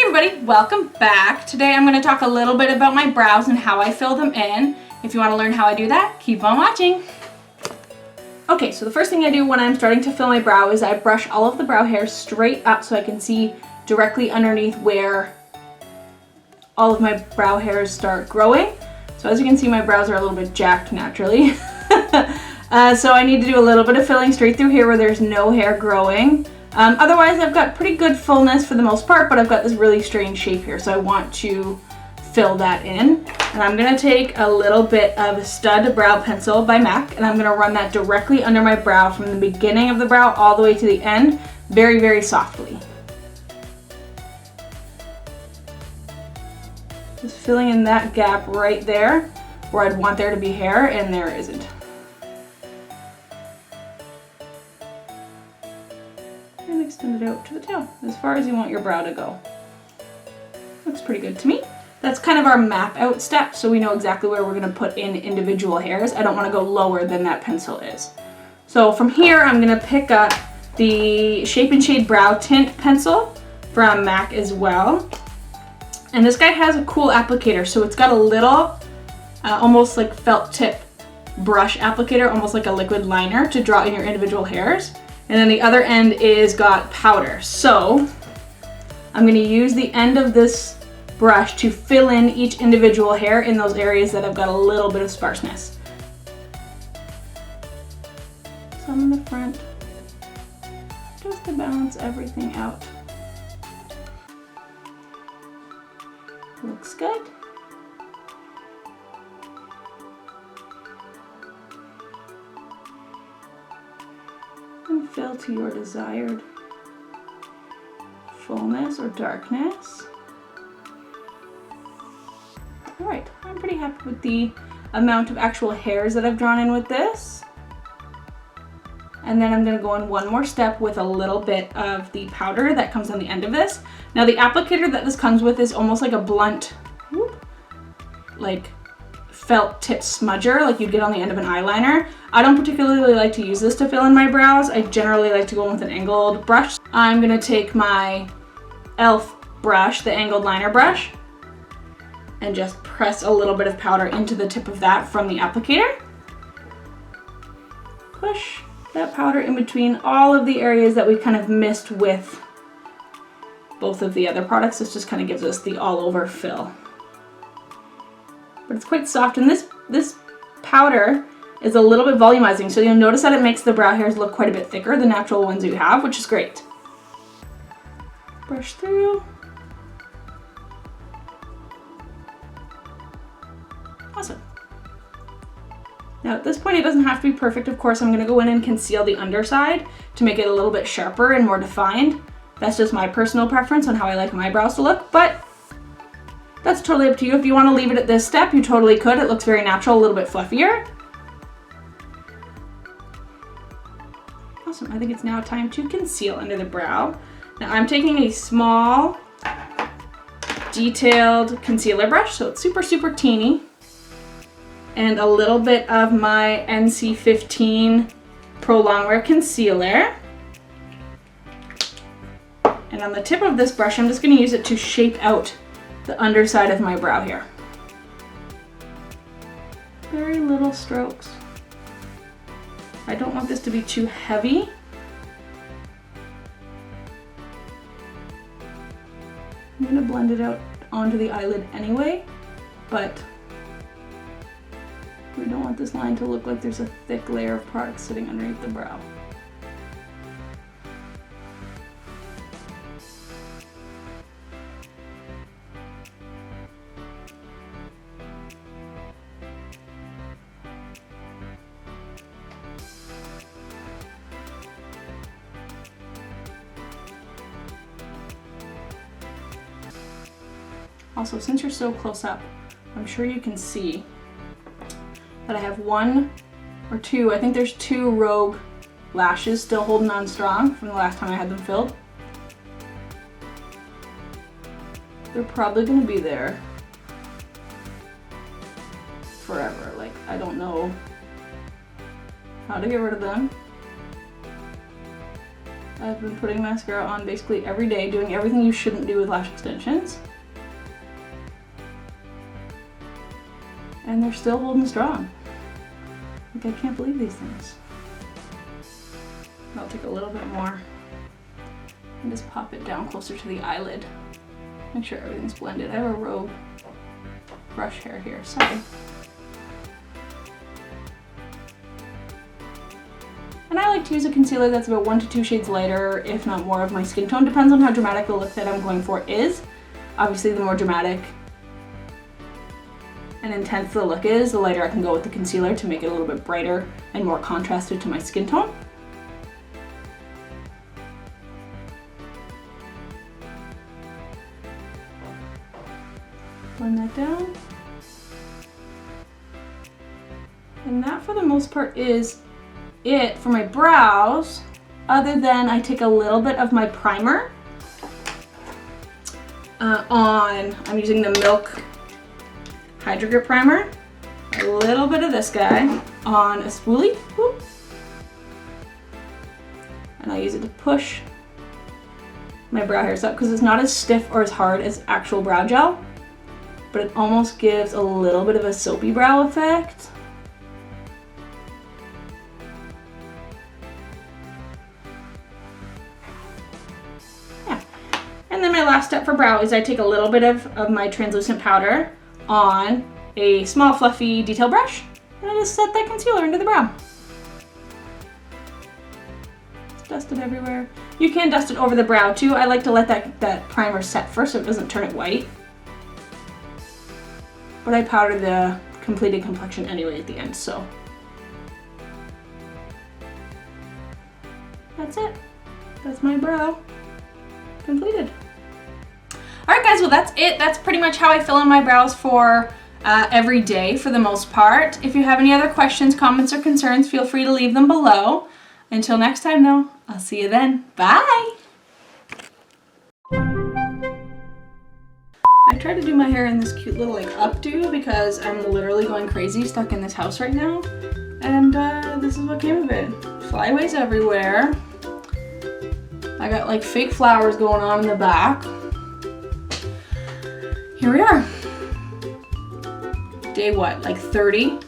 everybody, welcome back. Today I'm going to talk a little bit about my brows and how I fill them in. If you want to learn how I do that, keep on watching. Okay, so the first thing I do when I'm starting to fill my brow is I brush all of the brow hairs straight up so I can see directly underneath where all of my brow hairs start growing. So as you can see, my brows are a little bit jacked naturally. So I need to do a little bit of filling straight through here where there's no hair growing. Otherwise, I've got pretty good fullness for the most part, but I've got this really strange shape here, so I want to fill that in. And I'm going to take a little bit of Stud Brow Pencil by MAC, and I'm going to run that directly under my brow from the beginning of the brow all the way to the end, very, very softly. Just filling in that gap right there where I'd want there to be hair, and there isn't. And extend it out to the tail, as far as you want your brow to go. Looks pretty good to me. That's kind of our map out step, so we know exactly where we're going to put in individual hairs. I don't want to go lower than that pencil is. So from here, I'm going to pick up the Shape and Shade Brow Tint pencil from MAC as well. And this guy has a cool applicator, so it's got a little, almost like felt tip brush applicator, almost like a liquid liner to draw in your individual hairs. And then the other end is got powder. So I'm going to use the end of this brush to fill in each individual hair in those areas that have got a little bit of sparseness. Some in the front, just to balance everything out. Looks good. And fill to your desired fullness or darkness. Alright, I'm pretty happy with the amount of actual hairs that I've drawn in with this. And then I'm going to go in one more step with a little bit of the powder that comes on the end of this. Now the applicator that this comes with is almost like a blunt, like felt tip smudger like you'd get on the end of an eyeliner. I don't particularly like to use this to fill in my brows. I generally like to go in with an angled brush. I'm going to take my e.l.f. brush, the angled liner brush, and just press a little bit of powder into the tip of that from the applicator. Push that powder in between all of the areas that we kind of missed with both of the other products. This just kind of gives us the all over fill. But it's quite soft, and this powder is a little bit volumizing, so you'll notice that it makes the brow hairs look quite a bit thicker, the natural ones you have, which is great. Brush through. Awesome. Now at this point it doesn't have to be perfect, of course. I'm going to go in and conceal the underside to make it a little bit sharper and more defined. That's just my personal preference on how I like my brows to look, but that's totally up to you. If you want to leave it at this step, you totally could. It looks very natural, a little bit fluffier. Awesome, I think it's now time to conceal under the brow. Now I'm taking a small, detailed concealer brush, so it's super, super teeny, and a little bit of my NC15 Prolongwear Concealer. And on the tip of this brush, I'm just going to use it to shape out the underside of my brow here. Very little strokes. I don't want this to be too heavy. I'm going to blend it out onto the eyelid anyway, but we don't want this line to look like there's a thick layer of product sitting underneath the brow. Also, since you're so close up, I'm sure you can see that I have one or two, I think there's two rogue lashes still holding on strong from the last time I had them filled. They're probably going to be there forever. Like, I don't know how to get rid of them. I've been putting mascara on basically every day, doing everything you shouldn't do with lash extensions. And they're still holding strong. Like, I can't believe these things. I'll take a little bit more and just pop it down closer to the eyelid. Make sure everything's blended. I have a rogue brush hair here, sorry. And I like to use a concealer that's about 1 to 2 shades lighter, if not more, of my skin tone. Depends on how dramatic the look that I'm going for is. Obviously, the more dramatic and intense the look is, the lighter I can go with the concealer to make it a little bit brighter and more contrasted to my skin tone. Blend that down. And that, for the most part, is it for my brows, other than I take a little bit of my primer I'm using the Milk Hydro Grip Primer, a little bit of this guy on a spoolie, whoop. And I use it to push my brow hairs up because it's not as stiff or as hard as actual brow gel, but it almost gives a little bit of a soapy brow effect. And then my last step for brow is I take a little bit of my translucent powder on a small fluffy detail brush, and I just set that concealer into the brow. Just dust it everywhere. You can dust it over the brow too. I like to let that primer set first so it doesn't turn it white. But I powder the completed complexion anyway at the end, so. That's it. That's my brow completed. Alright guys, well that's it. That's pretty much how I fill in my brows for every day for the most part. If you have any other questions, comments, or concerns, feel free to leave them below. Until next time though, I'll see you then. Bye! I tried to do my hair in this cute little like updo because I'm literally going crazy stuck in this house right now. And this is what came of it. Flyaways everywhere. I got like fake flowers going on in the back. Here we are. Day what, like 30?